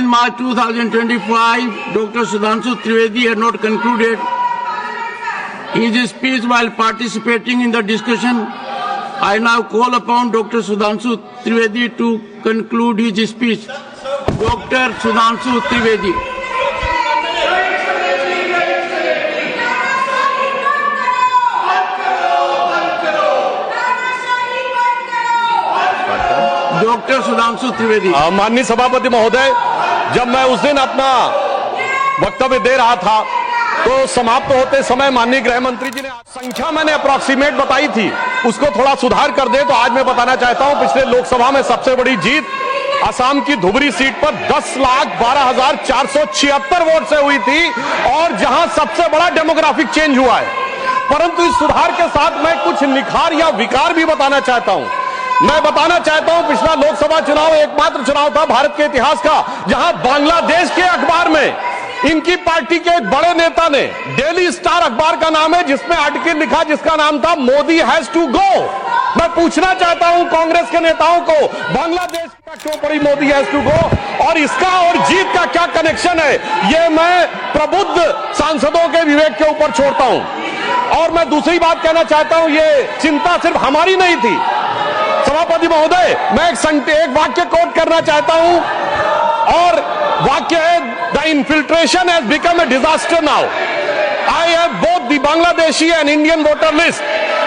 March 2025, Dr. Sudhanshu Trivedi had not concluded his speech while participating in the discussion. I now call upon Dr. Sudhanshu Trivedi to conclude his speech. Dr. Sudhanshu Trivedi. Doctor Sudhanshu Trivedi. माननीय सभापति महोदय, जब मैं उस दिन अपना वक्तव्य दे रहा था तो समाप्त होते समय माननीय गृह मंत्री जी ने संख्या मैंने अप्रॉक्सीमेट बताई थी, उसको थोड़ा सुधार कर दे। तो आज मैं बताना चाहता हूं, पिछले लोकसभा में सबसे बड़ी जीत असम की धुबरी सीट पर 10,12,476 वोट से हुई थी और जहां सबसे बड़ा डेमोग्राफिक चेंज हुआ है। परंतु इस सुधार के साथ मैं कुछ निखार या विकार भी बताना चाहता हूं। मैं बताना चाहता हूं, पिछला लोकसभा चुनाव एकमात्र चुनाव था भारत के इतिहास का जहां बांग्लादेश के अखबार में इनकी पार्टी के एक बड़े नेता ने, डेली स्टार अखबार का नाम है, जिसमें आर्टिकल लिखा जिसका नाम था मोदी हैज टू गो। मैं पूछना चाहता हूं कांग्रेस के नेताओं को, बांग्लादेश का क्यों पड़ी मोदी हैज टू गो और इसका और जीत का क्या कनेक्शन है, ये मैं प्रबुद्ध सांसदों के विवेक के ऊपर छोड़ता हूं। और मैं दूसरी बात कहना चाहता हूं, ये चिंता सिर्फ हमारी नहीं थी सभापति महोदय, मैं एक वाक्य कोट करना चाहता हूं और वाक्य है, the infiltration has become a disaster now. I have both the Bangladeshi and Indian voter list.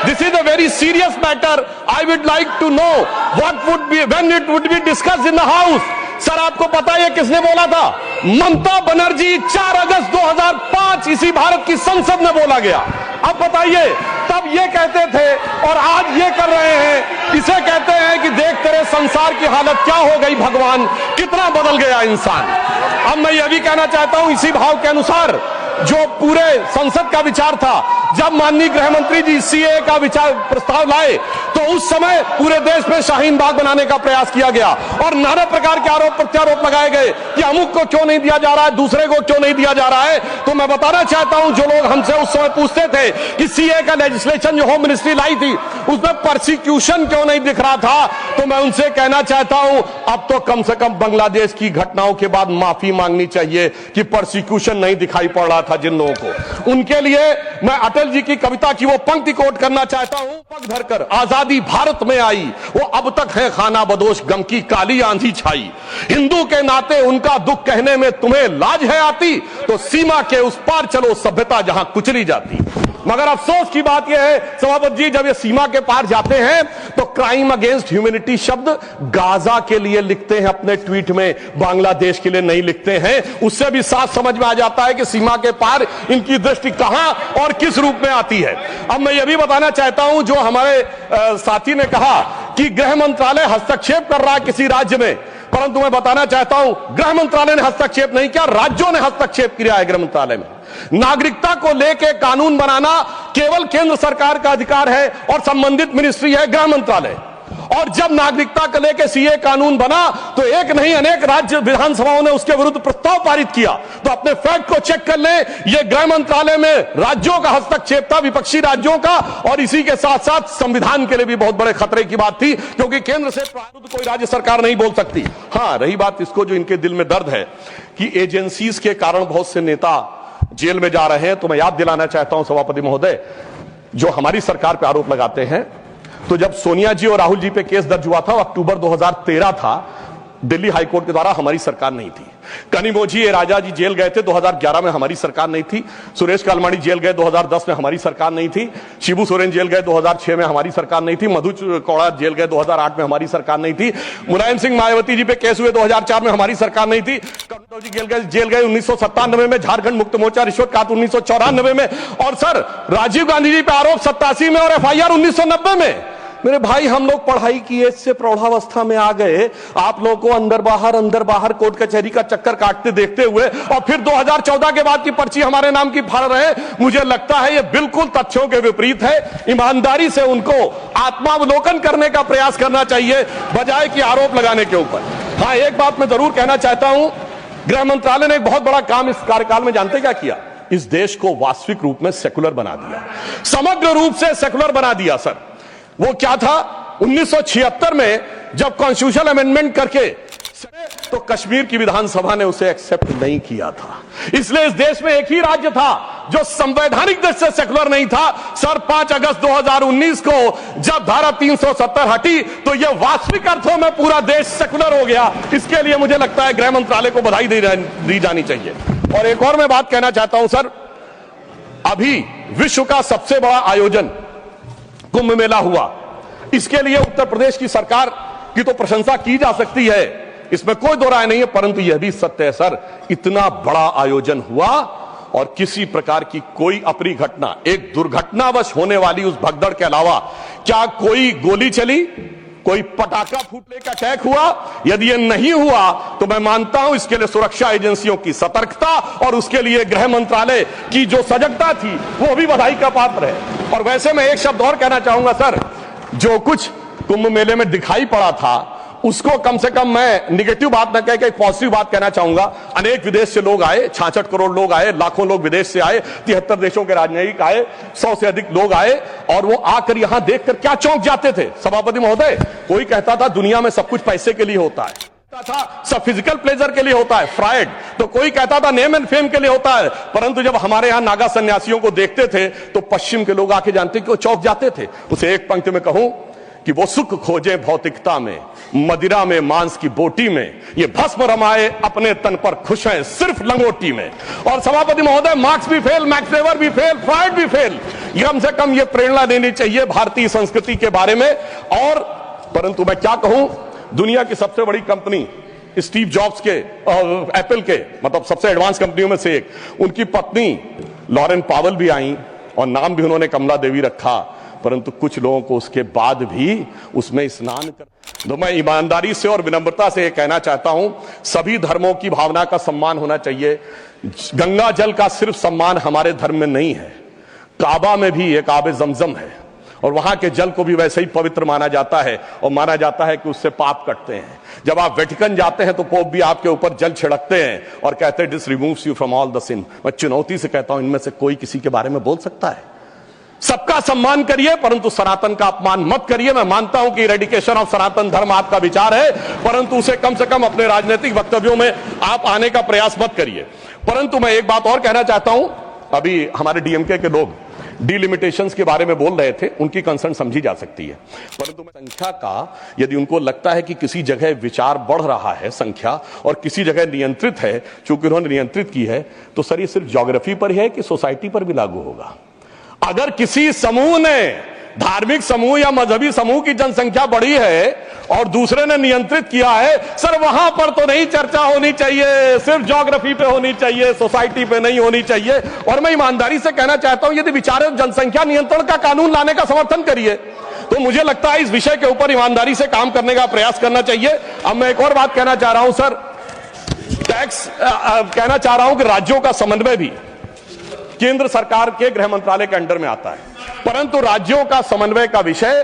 This is a very serious matter. I would like to know what would be when it would be discussed in the house. Sir, आपको पता है किसने बोला था? ममता बनर्जी 4 अगस्त 2005 इसी भारत की संसद में बोला गया। अब बताइए, तब ये कहते थे और आज ये कर रहे हैं। इसे कहते हैं कि देख तेरे संसार की हालत क्या हो गई भगवान, कितना बदल गया इंसान। अब मैं यह भी कहना चाहता हूं, इसी भाव के अनुसार जो पूरे संसद का विचार था, जब माननीय गृह मंत्री जी सीए का विचार प्रस्ताव लाए तो उस समय पूरे देश में शाहीन बाग बनाने का प्रयास किया गया और नाना प्रकार के आरोप प्रत्यारोप लगाए गए कि अमुक को क्यों नहीं दिया जा रहा है, दूसरे को क्यों नहीं दिया जा रहा है। तो मैं बताना चाहता हूं, जो लोग हमसे उस समय पूछते थे कि सीए का लेजिस्लेशन जो होम मिनिस्ट्री लाई थी उसमें परसिक्यूशन क्यों नहीं दिख रहा था, तो मैं उनसे कहना चाहता हूं, अब तो कम से कम बांग्लादेश की घटनाओं के बाद माफी मांगनी चाहिए कि परसिक्यूशन नहीं दिखाई पड़ रहा था जिन लोगों को। उनके लिए मैं अटल जी की कविता की वो पंक्ति कोट करना चाहता हूं, पग धरकर आजादी भारत में आई, वो अब तक है खाना बदोश, गम की काली आंधी छाई। हिंदू के नाते उनका दुख कहने में तुम्हें लाज है आती, तो सीमा के उस पार चलो सभ्यता जहां कुचली जाती। मगर अफसोस की बात यह है सभापति जी, जब ये सीमा के पार जाते हैं तो क्राइम अगेंस्ट ह्यूमैनिटी शब्द गाजा के लिए लिखते हैं अपने ट्वीट में, बांग्लादेश के लिए नहीं लिखते हैं। उससे भी साफ समझ में आ जाता है कि सीमा के पार इनकी दृष्टि कहां और किस रूप में आती है। अब मैं यह भी बताना चाहता हूं, जो हमारे साथी ने कहा कि गृह मंत्रालय हस्तक्षेप कर रहा है किसी राज्य में, परंतु मैं बताना चाहता हूं गृह मंत्रालय ने हस्तक्षेप नहीं किया, राज्यों ने हस्तक्षेप किया है। गृह मंत्रालय में नागरिकता को लेकर कानून बनाना केवल केंद्र सरकार का अधिकार है और संबंधित मिनिस्ट्री है गृह मंत्रालय। और जब नागरिकता को लेकर सीए कानून बना तो एक नहीं अनेक राज्य विधानसभाओं ने उसके विरुद्ध प्रस्ताव पारित किया। तो अपने फैक्ट को चेक कर लें, यह गृह मंत्रालय में राज्यों का हस्तक्षेप था, विपक्षी राज्यों का, और इसी के साथ साथ संविधान के लिए भी बहुत बड़े खतरे की बात थी, क्योंकि केंद्र से विरुद्ध कोई राज्य सरकार नहीं बोल सकती। हां, रही बात इसको जो इनके दिल में दर्द है कि एजेंसीज के कारण बहुत से नेता जेल में जा रहे हैं, तो मैं याद दिलाना चाहता हूं सभापति महोदय, जो हमारी सरकार पर आरोप लगाते हैं, तो जब सोनिया जी और राहुल जी पे केस दर्ज हुआ था, अक्टूबर 2013 था, दिल्ली हाईकोर्ट के द्वारा, हमारी सरकार नहीं थी। कनिमोझी राजा जी जेल गए थे 2011 में, हमारी सरकार नहीं थी। सुरेश कालमाड़ी जेल गए 2010 में, हमारी सरकार नहीं थी। शिबू सोरेन जेल गए 2006 में, हमारी सरकार नहीं थी। मधु कौड़ा जेल गए 2008 में, हमारी सरकार नहीं थी। मुलायम सिंह मायावती जी पे केस हुए 2004 में, हमारी सरकार नहीं थी। करुणा जी जेल गए 1997 में, झारखंड मुक्त मोर्चा रिश्वत काट 1994 में, और सर राजीव गांधी जी पे आरोप 87 में और FIR 1990 में। मेरे भाई, हम लोग पढ़ाई की एज से प्रौढ़ावस्था में आ गए, आप लोगों को अंदर बाहर कोर्ट कचहरी का चक्कर काटते देखते हुए, और फिर 2014 के बाद की पर्ची हमारे नाम की फाड़ रहे हैं। मुझे लगता है ये बिल्कुल तथ्यों के विपरीत है। ईमानदारी से उनको आत्मावलोकन करने का प्रयास करना चाहिए, बजाय कि आरोप लगाने के ऊपर। हाँ, एक बात मैं जरूर कहना चाहता हूं, गृह मंत्रालय ने एक बहुत बड़ा काम इस कार्यकाल में जानते क्या किया? इस देश को वास्तविक रूप में सेकुलर बना दिया, समग्र रूप से सेकुलर बना दिया। सर, वो क्या था? 1976 में जब कॉन्स्टिट्यूशनल अमेंडमेंट करके तो कश्मीर की विधानसभा ने उसे एक्सेप्ट नहीं किया था। इसलिए इस देश में एक ही राज्य था जो संवैधानिक दृष्टि से सेकुलर नहीं था। सर 5 अगस्त 2019 को जब धारा 370 हटी तो यह वास्तविक अर्थों में पूरा देश सेकुलर हो गया। इसके लिए मुझे लगता है गृह मंत्रालय को बधाई दी जानी चाहिए। और एक और मैं बात कहना चाहता हूं सर, अभी विश्व का सबसे बड़ा आयोजन कुंभ मेला हुआ। इसके लिए उत्तर प्रदेश की सरकार की तो प्रशंसा की जा सकती है, इसमें कोई दो राय नहीं है, परंतु यह भी सत्य है सर, इतना बड़ा आयोजन हुआ और किसी प्रकार की कोई अप्रिय घटना, एक दुर्घटनावश होने वाली उस भगदड़ के अलावा क्या कोई गोली चली, कोई पटाखा फूटने का अटैक हुआ? यदि यह नहीं हुआ तो मैं मानता हूं इसके लिए सुरक्षा एजेंसियों की सतर्कता और उसके लिए गृह मंत्रालय की जो सजगता थी वो भी बधाई का पात्र है। और वैसे मैं एक शब्द और कहना चाहूंगा सर, जो कुछ कुंभ मेले में दिखाई पड़ा था उसको कम से कम मैं निगेटिव बात न कह के एक पॉजिटिव बात कहना चाहूंगा। अनेक विदेश से लोग आए, 66 करोड़ लोग आए, लाखों लोग विदेश से आए, 73 देशों के राजनयिक आए, 100 से अधिक लोग आए और वो आकर यहां देखकर क्या चौंक जाते थे सभापति महोदय। कोई कहता था दुनिया में सब कुछ पैसे के लिए होता है, था सब फिजिकल प्लेजर के लिए होता है, फ्राइड, तो कोई कहता था नेम एंड फेम के लिए होता है। परंतु जब हमारे यहां नागा सन्यासियों को देखते थे तो पश्चिम के लोग आके जानते कि वो चौंक जाते थे। उसे एक पंक्ति में कहूं कि वो सुख खोजे भौतिकता में, मदिरा में, मांस की बोटी में, ये भस्म रमाए अपने तन पर खुश हैं सिर्फ लंगोटी में। और सभापति महोदय, मार्क्स भी फेल, मैक्स वेबर भी फेल, फ्राइड भी फेल। कम से कम ये प्रेरणा देनी चाहिए भारतीय संस्कृति के बारे में। और परंतु मैं क्या कहूं, दुनिया की सबसे बड़ी कंपनी स्टीव जॉब्स के, एप्पल के, मतलब सबसे एडवांस कंपनियों में से एक, उनकी पत्नी लॉरेन पावेल भी आई और नाम भी उन्होंने कमला देवी रखा। परंतु कुछ लोगों को उसके बाद भी उसमें स्नान कर, तो मैं ईमानदारी से और विनम्रता से यह कहना चाहता हूं, सभी धर्मों की भावना का सम्मान होना चाहिए। गंगा जल का सिर्फ सम्मान हमारे धर्म में नहीं है, काबा में भी एक आबे जमजम है और वहां के जल को भी वैसे ही पवित्र माना जाता है और माना जाता है कि उससे पाप कटते हैं। जब आप वेटिकन जाते हैं तो पोप भी आपके ऊपर जल छिड़कते हैं और कहते हैं this removes you from all the sin. मैं चुनौती से कहता हूं, इनमें से कोई किसी के बारे में बोल सकता है? सबका सम्मान करिए परंतु सनातन का अपमान मत करिए। मैं मानता हूं कि इरेडिकेशन ऑफ सनातन धर्म आपका विचार है, परंतु उसे कम से कम अपने राजनीतिक वक्तव्यों में आप आने का प्रयास मत करिए। परंतु मैं एक बात और कहना चाहता हूं, अभी हमारे डीएमके के लोग डिलिमिटेशंस के बारे में बोल रहे थे, उनकी कंसर्न समझी जा सकती है, परंतु संख्या का यदि उनको लगता है कि किसी जगह विचार बढ़ रहा है संख्या और किसी जगह नियंत्रित है, चूंकि उन्होंने नियंत्रित की है, तो सर ये सिर्फ ज्योग्राफी पर है कि सोसाइटी पर भी लागू होगा? अगर किसी समूह ने, धार्मिक समूह या मजहबी समूह की जनसंख्या बढ़ी है और दूसरे ने नियंत्रित किया है, सर वहां पर तो नहीं चर्चा होनी चाहिए, सिर्फ ज्योग्राफी पे होनी चाहिए, सोसाइटी पे नहीं होनी चाहिए। और मैं ईमानदारी से कहना चाहता हूं, यदि विचार जनसंख्या नियंत्रण का कानून लाने का समर्थन करिए, तो मुझे लगता है इस विषय के ऊपर ईमानदारी से काम करने का प्रयास करना चाहिए। अब मैं एक और बात कहना चाह रहा हूं सर, टैक्स कहना चाह रहा हूं कि राज्यों का समन्वय भी केंद्र सरकार के गृह मंत्रालय के अंडर में आता है, परंतु राज्यों का समन्वय का विषय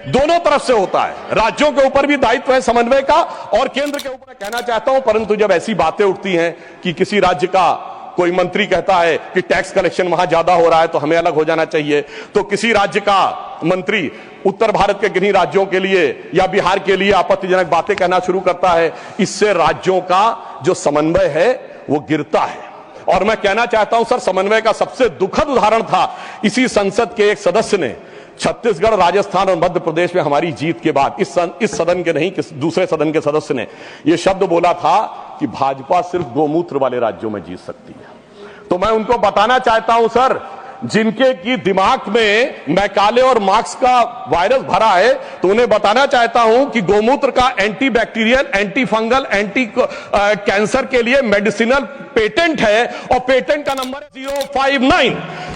दोनों तरफ से होता है। राज्यों के ऊपर भी दायित्व है समन्वय का और केंद्र के ऊपर कहना चाहता हूं। परंतु जब ऐसी बातें उठती हैं कि किसी राज्य का कोई मंत्री कहता है कि टैक्स कलेक्शन वहां ज्यादा हो रहा है तो हमें अलग हो जाना चाहिए, तो किसी राज्य का मंत्री उत्तर भारत के किन्हीं राज्यों के लिए या बिहार के लिए आपत्तिजनक बातें कहना शुरू करता है, इससे राज्यों का जो समन्वय है वो गिरता है। और मैं कहना चाहता हूं सर, समन्वय का सबसे दुखद उदाहरण था इसी संसद के एक सदस्य ने छत्तीसगढ़, राजस्थान और मध्य प्रदेश में हमारी जीत के बाद इस सदन के नहीं, दूसरे सदन के सदस्य ने यह शब्द बोला था कि भाजपा सिर्फ गोमूत्र वाले राज्यों में जीत सकती है। तो मैं उनको बताना चाहता हूं सर, जिनके की दिमाग में मैकाले और मार्क्स का वायरस भरा है, तो उन्हें बताना चाहता हूं कि गोमूत्र का anti bacterial, anti fungal, anti cancer के लिए मेडिसिनल पेटेंट है और पेटेंट का नंबर है 059।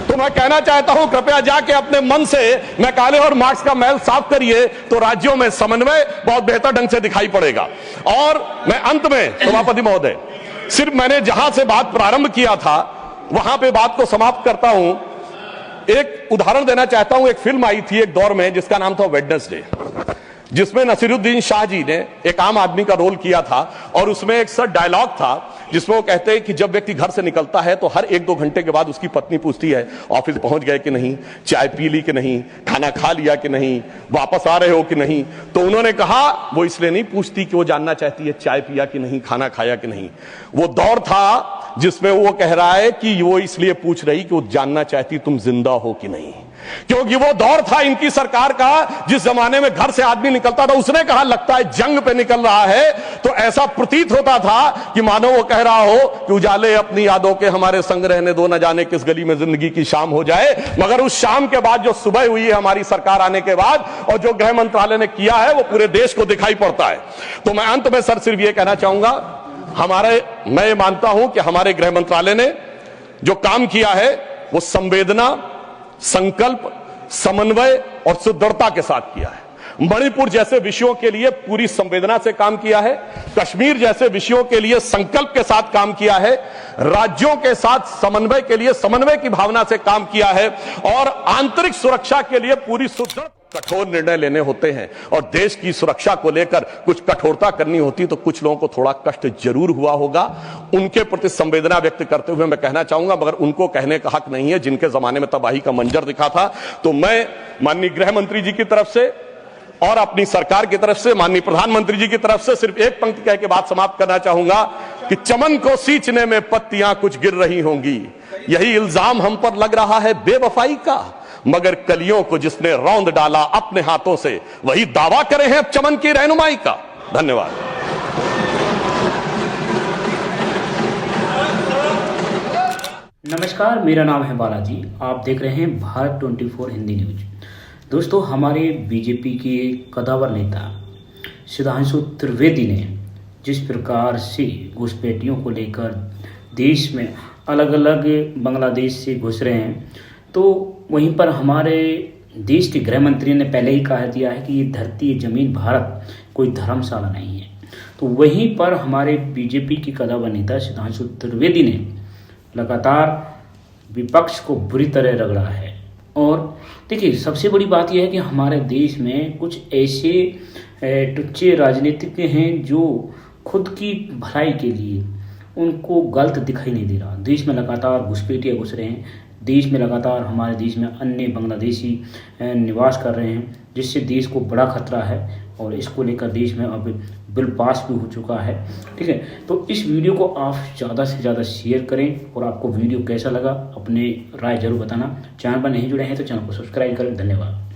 तो मैं कहना चाहता हूं, कृपया जाके अपने मन से मैकाले और मार्क्स का मैल साफ करिए, तो राज्यों में समन्वय बहुत बेहतर ढंग से दिखाई पड़ेगा। और मैं अंत में सभापति महोदय, सिर्फ मैंने जहां से बात प्रारंभ किया था वहां पे बात को समाप्त करता हूं। एक उदाहरण देना चाहता हूं, एक फिल्म आई थी एक दौर में जिसका नाम था वेडनेसडे। जिसमें नसीरुद्दीन शाह जी ने एक आम आदमी का रोल किया था और उसमें एक सर डायलॉग था जिसमें वो कहते हैं कि जब व्यक्ति घर से निकलता है तो हर 1-2 घंटे के बाद उसकी पत्नी पूछती है ऑफिस पहुंच गए कि नहीं, चाय पी ली कि नहीं, खाना खा लिया कि नहीं, वापस आ रहे हो कि नहीं। तो उन्होंने कहा वो इसलिए नहीं पूछती कि वो जानना चाहती है चाय पिया कि नहीं, खाना खाया कि नहीं। वो दौर था जिसमें वो कह रहा है कि वो इसलिए पूछ रही कि वो जानना चाहती तुम जिंदा हो कि नहीं, क्योंकि वो दौर था इनकी सरकार का जिस जमाने में घर से आदमी निकलता था उसने कहा लगता है जंग पे निकल रहा है। तो ऐसा प्रतीत होता था कि मानो वो कह रहा हो कि उजाले अपनी यादों के हमारे संग रहने दो, न जाने किस गली में जिंदगी की शाम हो जाए। मगर उस शाम के बाद जो सुबह हुई है हमारी सरकार आने के बाद और जो गृह मंत्रालय ने किया है वो पूरे देश को दिखाई पड़ता है। तो मैं अंत में सर सिर्फ ये कहना चाहूंगा, मैं ये मानता हूं कि हमारे गृह मंत्रालय ने जो काम किया है वो संवेदना, संकल्प, समन्वय और सुदृढ़ता के साथ किया है। मणिपुर जैसे विषयों के लिए पूरी संवेदना से काम किया है, कश्मीर जैसे विषयों के लिए संकल्प के साथ काम किया है, राज्यों के साथ समन्वय के लिए समन्वय की भावना से काम किया है और आंतरिक सुरक्षा के लिए पूरी सुदृढ़ कठोर निर्णय लेने होते हैं। और देश की सुरक्षा को लेकर कुछ कठोरता करनी होती तो कुछ लोगों को थोड़ा कष्ट जरूर हुआ होगा। उनके प्रति संवेदना व्यक्त करते हुए मैं कहना चाहूंगा, मगर उनको कहने का हक नहीं है जिनके जमाने में तबाही का मंजर दिखा था। तो मैं माननीय गृह मंत्री जी की तरफ से और अपनी सरकार की तरफ से, माननीय प्रधानमंत्री जी की तरफ से सिर्फ एक पंक्ति कह के बात समाप्त करना चाहूंगा कि चमन को सींचने में पत्तियां कुछ गिर रही होंगी, यही इल्जाम हम पर लग रहा है बेवफाई का, मगर कलियों को जिसने रौंद डाला अपने हाथों से वही दावा करे हैं अब चमन की रहनुमाई का। धन्यवाद। नमस्कार, मेरा नाम है बालाजी। आप देख रहे हैं भारत 24 हिंदी न्यूज। दोस्तों, हमारे बीजेपी के कदावर नेता सुधांशु त्रिवेदी ने जिस प्रकार से घुसपैठियों को लेकर देश में अलग अलग बांग्लादेश से घुस रहे हैं, तो वहीं पर हमारे देश के गृह मंत्री ने पहले ही कह दिया है कि ये धरती, ये जमीन भारत कोई धर्मशाला नहीं है। तो वहीं पर हमारे बीजेपी के कदावर नेता सुधांशु त्रिवेदी ने लगातार विपक्ष को बुरी तरह रगड़ा है। और देखिए, सबसे बड़ी बात यह है कि हमारे देश में कुछ ऐसे टुच्चे राजनीतिज्ञ हैं जो खुद की भलाई के लिए उनको गलत दिखाई नहीं दे रहा। देश में लगातार घुसपैठिए घुस रहे हैं, देश में लगातार हमारे देश में अन्य बांग्लादेशी निवास कर रहे हैं, जिससे देश को बड़ा खतरा है और इसको लेकर देश में अब बिल पास भी हो चुका है। ठीक है, तो इस वीडियो को आप ज़्यादा से ज़्यादा शेयर करें और आपको वीडियो कैसा लगा अपने राय जरूर बताना। चैनल पर नहीं जुड़े हैं तो चैनल को सब्सक्राइब करें। धन्यवाद।